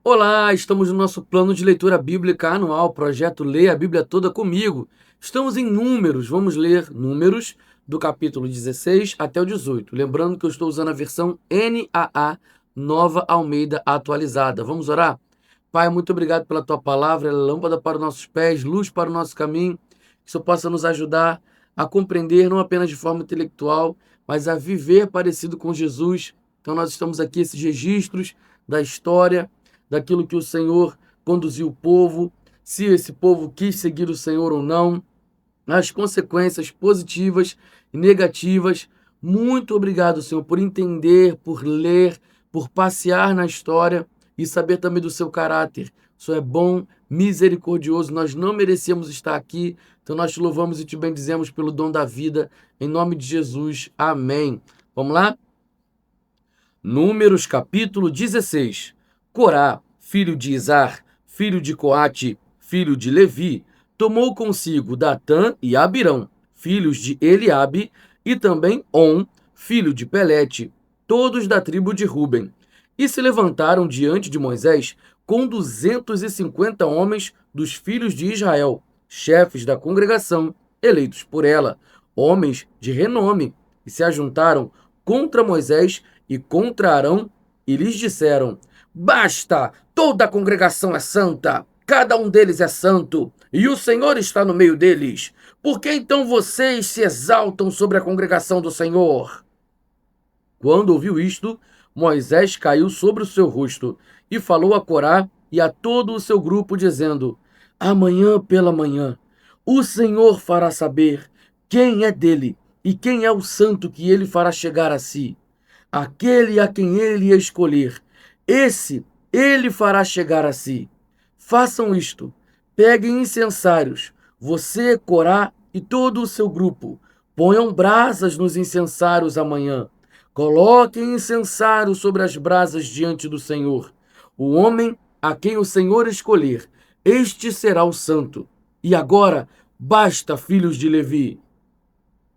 Olá, estamos no nosso plano de leitura bíblica anual, projeto Leia a Bíblia Toda Comigo. Estamos em Números, vamos ler Números do capítulo 16 até o 18. Lembrando que eu estou usando a versão NAA, Nova Almeida Atualizada. Vamos orar? Pai, muito obrigado pela tua palavra, ela é lâmpada para os nossos pés, luz para o nosso caminho, que isso possa nos ajudar a compreender, não apenas de forma intelectual, mas a viver parecido com Jesus. Então nós estamos aqui, esses registros da história, daquilo que o Senhor conduziu o povo, se esse povo quis seguir o Senhor ou não, as consequências positivas e negativas. Muito obrigado, Senhor, por entender, por ler, por passear na história e saber também do seu caráter. O Senhor é bom, misericordioso, nós não merecemos estar aqui, então nós te louvamos e te bendizemos pelo dom da vida, em nome de Jesus, amém. Vamos lá? Números capítulo 16. Corá, filho de Izar, filho de Coate, filho de Levi, tomou consigo Datã e Abirão, filhos de Eliabe, e também On, filho de Pelete, todos da tribo de Ruben. E se levantaram diante de Moisés com 250 homens dos filhos de Israel, chefes da congregação, eleitos por ela, homens de renome, e se ajuntaram contra Moisés e contra Arão, e lhes disseram: Basta! Toda a congregação é santa, cada um deles é santo, e o Senhor está no meio deles. Por que então vocês se exaltam sobre a congregação do Senhor? Quando ouviu isto, Moisés caiu sobre o seu rosto e falou a Corá e a todo o seu grupo, dizendo: Amanhã pela manhã, o Senhor fará saber quem é dele e quem é o santo que ele fará chegar a si. Aquele a quem ele escolher, esse ele fará chegar a si. Façam isto, peguem incensários, você, Corá e todo o seu grupo, ponham brasas nos incensários amanhã. Coloquem incensário sobre as brasas diante do Senhor. O homem a quem o Senhor escolher, este será o santo. E agora, basta, filhos de Levi.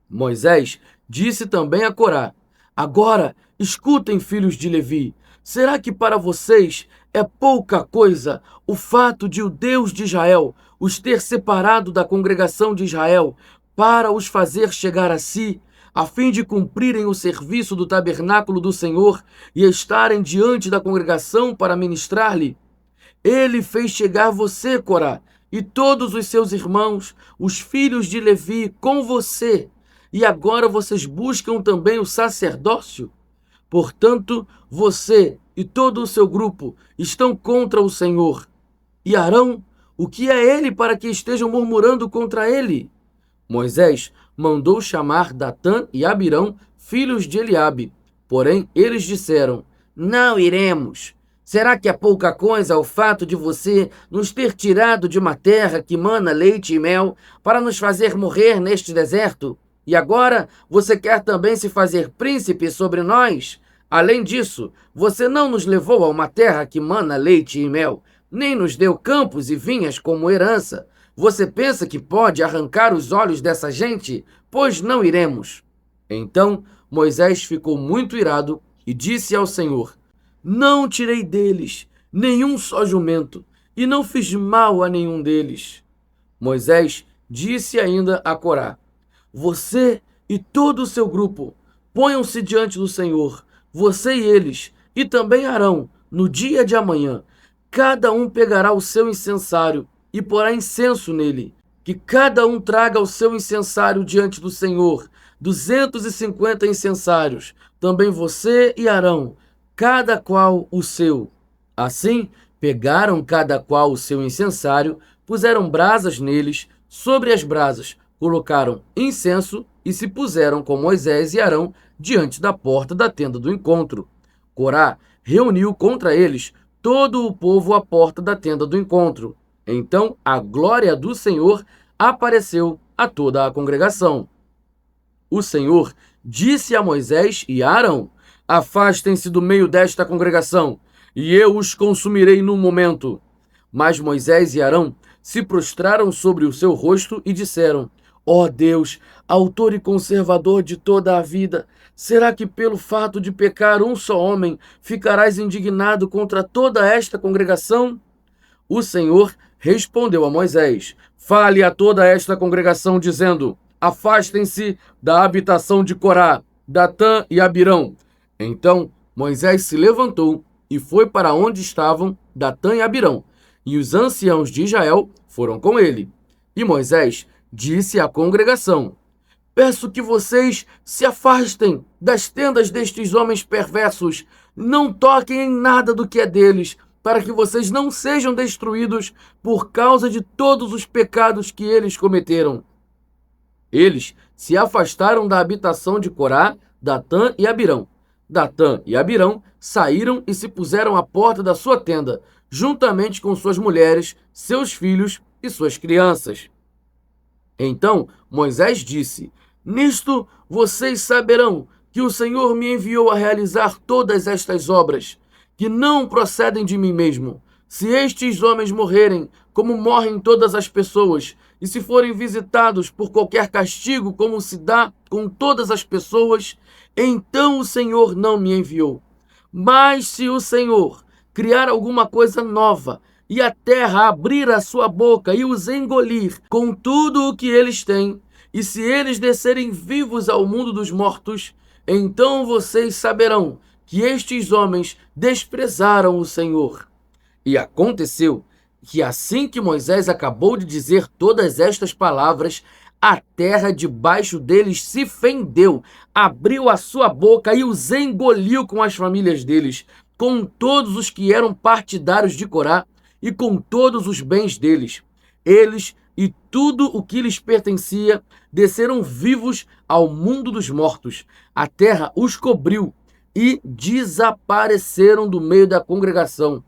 Moisés disse também a Corá: Agora, escutem, filhos de Levi. Será que para vocês é pouca coisa o fato de o Deus de Israel os ter separado da congregação de Israel para os fazer chegar a si, a fim de cumprirem o serviço do tabernáculo do Senhor e estarem diante da congregação para ministrar-lhe? Ele fez chegar você, Corá, e todos os seus irmãos, os filhos de Levi, com você. E agora vocês buscam também o sacerdócio? Portanto, você e todo o seu grupo estão contra o Senhor. E Arão, o que é ele para que estejam murmurando contra ele? Moisés mandou chamar Datã e Abirão, filhos de Eliabe. Porém, eles disseram: Não iremos. Será que é pouca coisa o fato de você nos ter tirado de uma terra que mana leite e mel para nos fazer morrer neste deserto? E agora você quer também se fazer príncipe sobre nós? Além disso, você não nos levou a uma terra que mana leite e mel, nem nos deu campos e vinhas como herança. Você pensa que pode arrancar os olhos dessa gente? Pois não iremos. Então Moisés ficou muito irado e disse ao Senhor: Não tirei deles nenhum só jumento, e não fiz mal a nenhum deles. Moisés disse ainda a Corá: Você e todo o seu grupo ponham-se diante do Senhor, você e eles, e também Arão, no dia de amanhã. Cada um pegará o seu incensário e porá incenso nele. Que cada um traga o seu incensário diante do Senhor, 250 incensários, também você e Arão, cada qual o seu. Assim, pegaram cada qual o seu incensário, puseram brasas neles, sobre as brasas colocaram incenso e se puseram com Moisés e Arão diante da porta da tenda do encontro. Corá reuniu contra eles todo o povo à porta da tenda do encontro. Então a glória do Senhor apareceu a toda a congregação. O Senhor disse a Moisés e a Arão: Afastem-se do meio desta congregação, e eu os consumirei num momento. Mas Moisés e Arão se prostraram sobre o seu rosto e disseram: Ó Deus, autor e conservador de toda a vida, será que pelo fato de pecar um só homem ficarás indignado contra toda esta congregação? O Senhor respondeu a Moisés: Fale a toda esta congregação, dizendo: Afastem-se da habitação de Corá, Datã e Abirão. Então Moisés se levantou e foi para onde estavam Datã e Abirão, e os anciãos de Israel foram com ele. E Moisés disse à congregação: Peço que vocês se afastem das tendas destes homens perversos, não toquem em nada do que é deles, para que vocês não sejam destruídos por causa de todos os pecados que eles cometeram. Eles se afastaram da habitação de Corá, Datã e Abirão. Datã e Abirão saíram e se puseram à porta da sua tenda, juntamente com suas mulheres, seus filhos e suas crianças. Então Moisés disse: Nisto vocês saberão que o Senhor me enviou a realizar todas estas obras, que não procedem de mim mesmo. Se estes homens morrerem, como morrem todas as pessoas, e se forem visitados por qualquer castigo, como se dá com todas as pessoas, então o Senhor não me enviou. Mas se o Senhor criar alguma coisa nova, e a terra abrir a sua boca e os engolir com tudo o que eles têm, e se eles descerem vivos ao mundo dos mortos, então vocês saberão que estes homens desprezaram o Senhor. E aconteceu que assim que Moisés acabou de dizer todas estas palavras, a terra debaixo deles se fendeu, abriu a sua boca e os engoliu com as famílias deles, com todos os que eram partidários de Corá e com todos os bens deles. Eles e tudo o que lhes pertencia desceram vivos ao mundo dos mortos. A terra os cobriu e desapareceram do meio da congregação.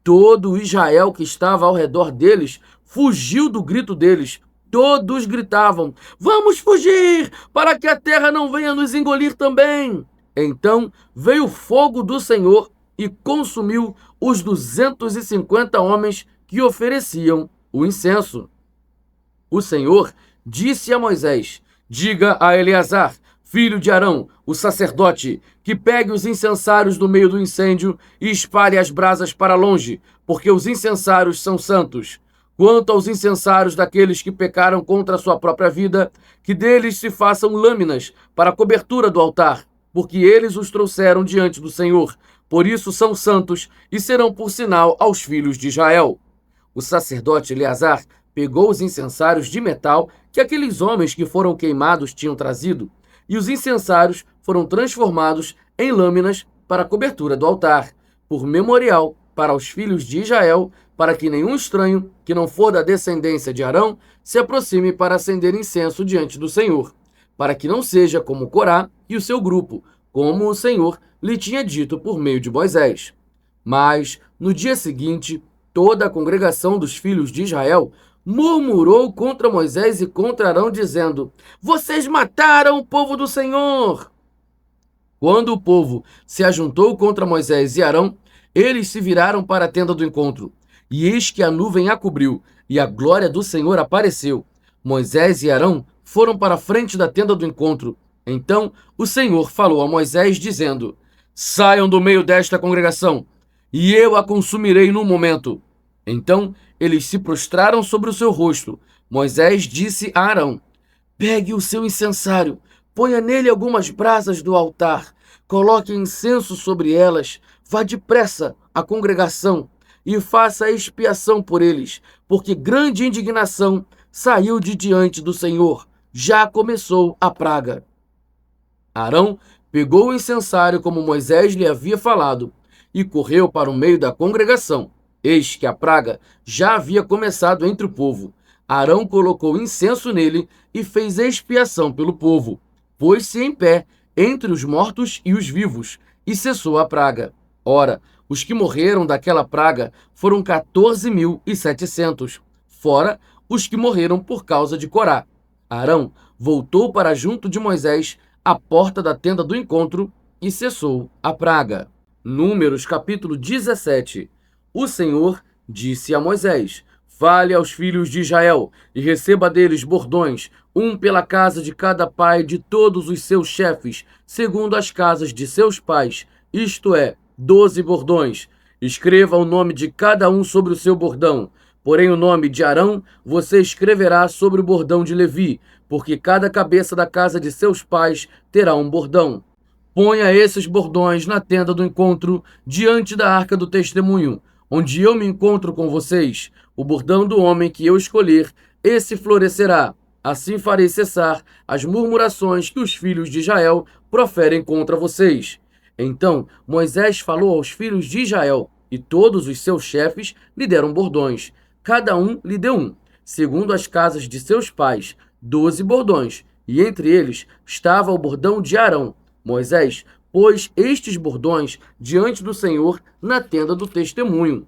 Todo Israel que estava ao redor deles fugiu do grito deles. Todos gritavam: Vamos fugir, para que a terra não venha nos engolir também. Então veio o fogo do Senhor e consumiu os 250 homens que ofereciam o incenso. O Senhor disse a Moisés: Diga a Eleazar, filho de Arão, o sacerdote, que pegue os incensários do meio do incêndio e espalhe as brasas para longe, porque os incensários são santos. Quanto aos incensários daqueles que pecaram contra a sua própria vida, que deles se façam lâminas para a cobertura do altar, porque eles os trouxeram diante do Senhor. Por isso são santos e serão por sinal aos filhos de Israel. O sacerdote Eleazar pegou os incensários de metal que aqueles homens que foram queimados tinham trazido, e os incensários foram transformados em lâminas para a cobertura do altar, por memorial para os filhos de Israel, para que nenhum estranho que não for da descendência de Arão se aproxime para acender incenso diante do Senhor, para que não seja como Corá e o seu grupo, como o Senhor lhe tinha dito por meio de Moisés. Mas, no dia seguinte, toda a congregação dos filhos de Israel murmurou contra Moisés e contra Arão, dizendo: Vocês mataram o povo do Senhor! Quando o povo se ajuntou contra Moisés e Arão, eles se viraram para a tenda do encontro. E eis que a nuvem a cobriu, e a glória do Senhor apareceu. Moisés e Arão foram para a frente da tenda do encontro. Então o Senhor falou a Moisés, dizendo: Saiam do meio desta congregação, e eu a consumirei num momento. Então eles se prostraram sobre o seu rosto. Moisés disse a Arão: Pegue o seu incensário, ponha nele algumas brasas do altar, coloque incenso sobre elas, vá depressa à congregação e faça expiação por eles, porque grande indignação saiu de diante do Senhor. Já começou a praga. Arão pegou o incensário como Moisés lhe havia falado e correu para o meio da congregação. Eis que a praga já havia começado entre o povo. Arão colocou incenso nele e fez expiação pelo povo. Pôs-se em pé entre os mortos e os vivos, e cessou a praga. Ora, os que morreram daquela praga foram 14.700, fora os que morreram por causa de Corá. Arão voltou para junto de Moisés, à porta da tenda do encontro, e cessou a praga. Números capítulo 17. O Senhor disse a Moisés: Fale aos filhos de Israel e receba deles bordões, um pela casa de cada pai de todos os seus chefes, segundo as casas de seus pais, isto é, 12 bordões. Escreva o nome de cada um sobre o seu bordão. Porém, o nome de Arão você escreverá sobre o bordão de Levi, porque cada cabeça da casa de seus pais terá um bordão. Ponha esses bordões na tenda do encontro, diante da arca do testemunho, onde eu me encontro com vocês. O bordão do homem que eu escolher, esse florescerá. Assim farei cessar as murmurações que os filhos de Israel proferem contra vocês. Então Moisés falou aos filhos de Israel, e todos os seus chefes lhe deram bordões. Cada um lhe deu um, segundo as casas de seus pais, 12 bordões, e entre eles estava o bordão de Arão. Moisés pôs estes bordões diante do Senhor na tenda do testemunho.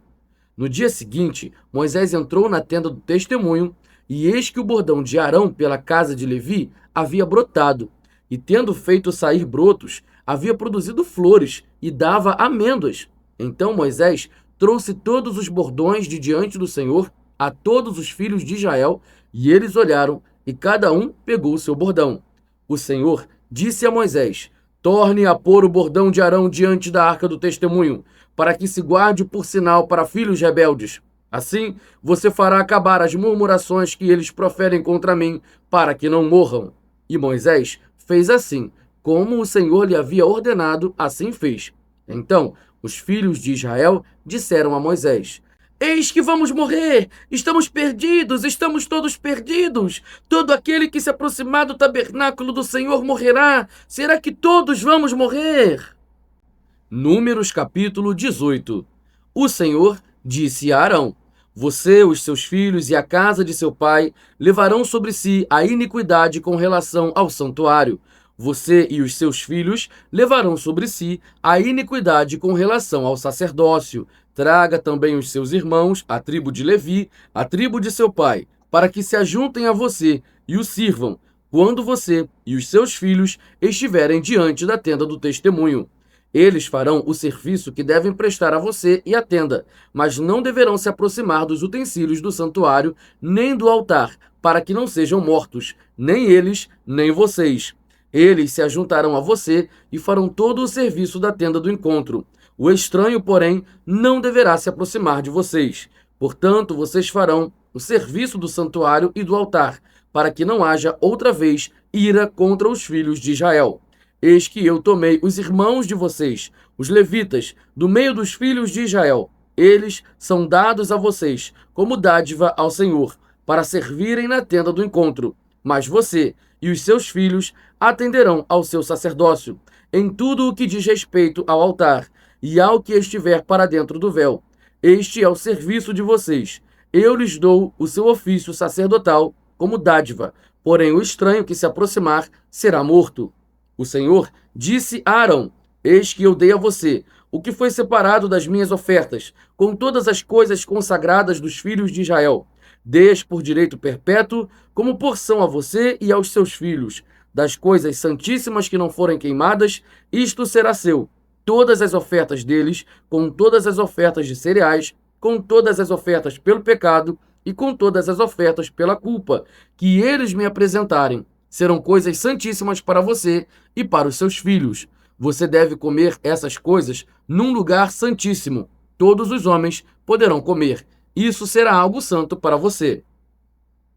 No dia seguinte, Moisés entrou na tenda do testemunho, e eis que o bordão de Arão pela casa de Levi havia brotado, e tendo feito sair brotos, havia produzido flores e dava amêndoas. Então Moisés trouxe todos os bordões de diante do Senhor a todos os filhos de Israel, e eles olharam, e cada um pegou o seu bordão. O Senhor disse a Moisés: torne a pôr o bordão de Arão diante da arca do testemunho, para que se guarde por sinal para filhos rebeldes. Assim, você fará acabar as murmurações que eles proferem contra mim, para que não morram. E Moisés fez assim, como o Senhor lhe havia ordenado, assim fez. Então, os filhos de Israel disseram a Moisés: eis que vamos morrer, estamos perdidos, estamos todos perdidos. Todo aquele que se aproximar do tabernáculo do Senhor morrerá. Será que todos vamos morrer? Números capítulo 18. O Senhor disse a Arão: você, os seus filhos e a casa de seu pai levarão sobre si a iniquidade com relação ao santuário. Você e os seus filhos levarão sobre si a iniquidade com relação ao sacerdócio. Traga também os seus irmãos, a tribo de Levi, a tribo de seu pai, para que se ajuntem a você e o sirvam, quando você e os seus filhos estiverem diante da tenda do testemunho. Eles farão o serviço que devem prestar a você e à tenda, mas não deverão se aproximar dos utensílios do santuário, nem do altar, para que não sejam mortos, nem eles, nem vocês. Eles se ajuntarão a você e farão todo o serviço da tenda do encontro. O estranho, porém, não deverá se aproximar de vocês. Portanto, vocês farão o serviço do santuário e do altar, para que não haja outra vez ira contra os filhos de Israel. Eis que eu tomei os irmãos de vocês, os levitas, do meio dos filhos de Israel. Eles são dados a vocês, como dádiva ao Senhor, para servirem na tenda do encontro. Mas você e os seus filhos atenderão ao seu sacerdócio, em tudo o que diz respeito ao altar, e ao que estiver para dentro do véu. Este é o serviço de vocês. Eu lhes dou o seu ofício sacerdotal como dádiva, porém o estranho que se aproximar será morto. O Senhor disse a Arão: eis que eu dei a você o que foi separado das minhas ofertas, com todas as coisas consagradas dos filhos de Israel. Dê-as por direito perpétuo, como porção a você e aos seus filhos. Das coisas santíssimas que não forem queimadas, isto será seu. Todas as ofertas deles, com todas as ofertas de cereais, com todas as ofertas pelo pecado e com todas as ofertas pela culpa, que eles me apresentarem, serão coisas santíssimas para você e para os seus filhos. Você deve comer essas coisas num lugar santíssimo. Todos os homens poderão comer. Isso será algo santo para você.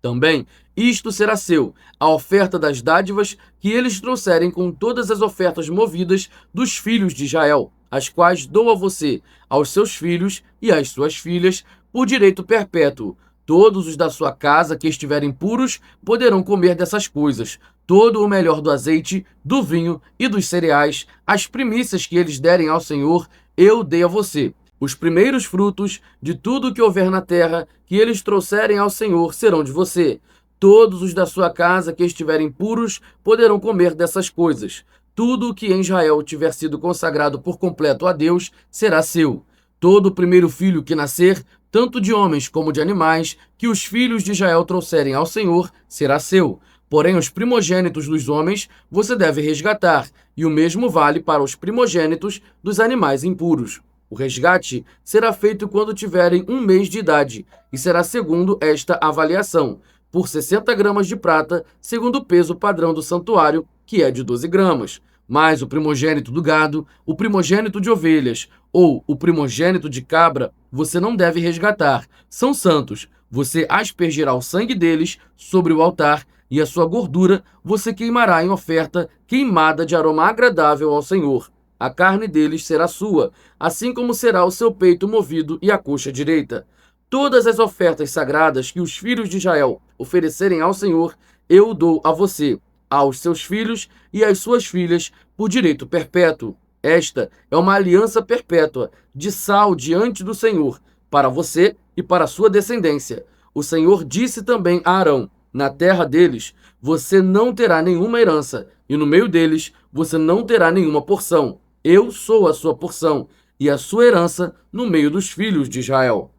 Também isto será seu, a oferta das dádivas que eles trouxerem com todas as ofertas movidas dos filhos de Israel, as quais dou a você, aos seus filhos e às suas filhas, por direito perpétuo. Todos os da sua casa que estiverem puros poderão comer dessas coisas, todo o melhor do azeite, do vinho e dos cereais, as primícias que eles derem ao Senhor, eu dei a você. Os primeiros frutos de tudo o que houver na terra que eles trouxerem ao Senhor serão de você. Todos os da sua casa que estiverem puros poderão comer dessas coisas. Tudo o que em Israel tiver sido consagrado por completo a Deus será seu. Todo o primeiro filho que nascer, tanto de homens como de animais, que os filhos de Israel trouxerem ao Senhor, será seu. Porém, os primogênitos dos homens você deve resgatar, e o mesmo vale para os primogênitos dos animais impuros. O resgate será feito quando tiverem 1 mês de idade e será segundo esta avaliação, por 60 gramas de prata, segundo o peso padrão do santuário, que é de 12 gramas. Mas o primogênito do gado, o primogênito de ovelhas ou o primogênito de cabra, você não deve resgatar. São santos. Você aspergirá o sangue deles sobre o altar e a sua gordura você queimará em oferta queimada de aroma agradável ao Senhor. A carne deles será sua, assim como será o seu peito movido e a coxa direita. Todas as ofertas sagradas que os filhos de Israel oferecerem ao Senhor, eu dou a você, aos seus filhos e às suas filhas, por direito perpétuo. Esta é uma aliança perpétua, de sal diante do Senhor, para você e para a sua descendência. O Senhor disse também a Arão: na terra deles você não terá nenhuma herança, e no meio deles você não terá nenhuma porção. Eu sou a sua porção e a sua herança no meio dos filhos de Israel.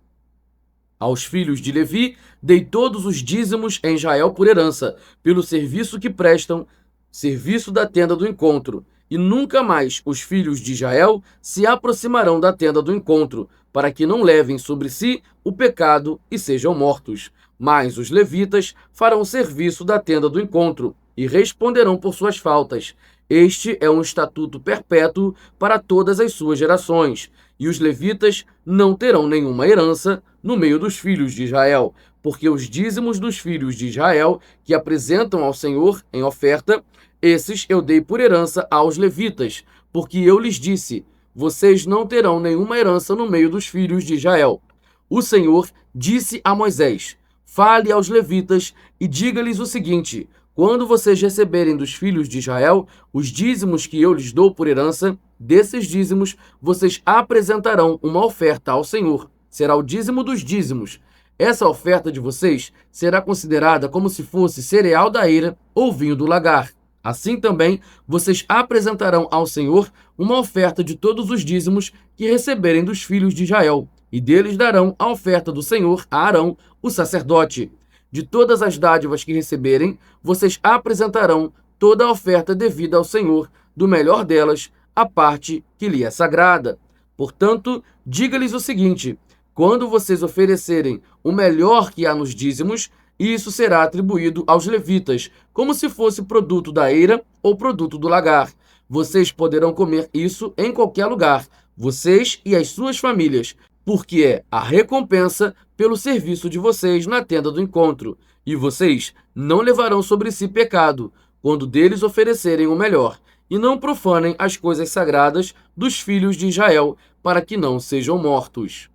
Aos filhos de Levi dei todos os dízimos em Israel por herança, pelo serviço que prestam, serviço da tenda do encontro. E nunca mais os filhos de Israel se aproximarão da tenda do encontro, para que não levem sobre si o pecado e sejam mortos. Mas os levitas farão serviço da tenda do encontro e responderão por suas faltas. Este é um estatuto perpétuo para todas as suas gerações, e os levitas não terão nenhuma herança no meio dos filhos de Israel, porque os dízimos dos filhos de Israel que apresentam ao Senhor em oferta, esses eu dei por herança aos levitas, porque eu lhes disse: vocês não terão nenhuma herança no meio dos filhos de Israel. O Senhor disse a Moisés: fale aos levitas e diga-lhes o seguinte: quando vocês receberem dos filhos de Israel os dízimos que eu lhes dou por herança, desses dízimos vocês apresentarão uma oferta ao Senhor. Será o dízimo dos dízimos. Essa oferta de vocês será considerada como se fosse cereal da eira ou vinho do lagar. Assim também, vocês apresentarão ao Senhor uma oferta de todos os dízimos que receberem dos filhos de Israel, e deles darão a oferta do Senhor a Arão, o sacerdote. De todas as dádivas que receberem, vocês apresentarão toda a oferta devida ao Senhor, do melhor delas, a parte que lhe é sagrada. Portanto, diga-lhes o seguinte: quando vocês oferecerem o melhor que há nos dízimos, isso será atribuído aos levitas, como se fosse produto da eira ou produto do lagar. Vocês poderão comer isso em qualquer lugar, vocês e as suas famílias, porque é a recompensa pelo serviço de vocês na tenda do encontro. E vocês não levarão sobre si pecado, quando deles oferecerem o melhor, e não profanem as coisas sagradas dos filhos de Israel, para que não sejam mortos.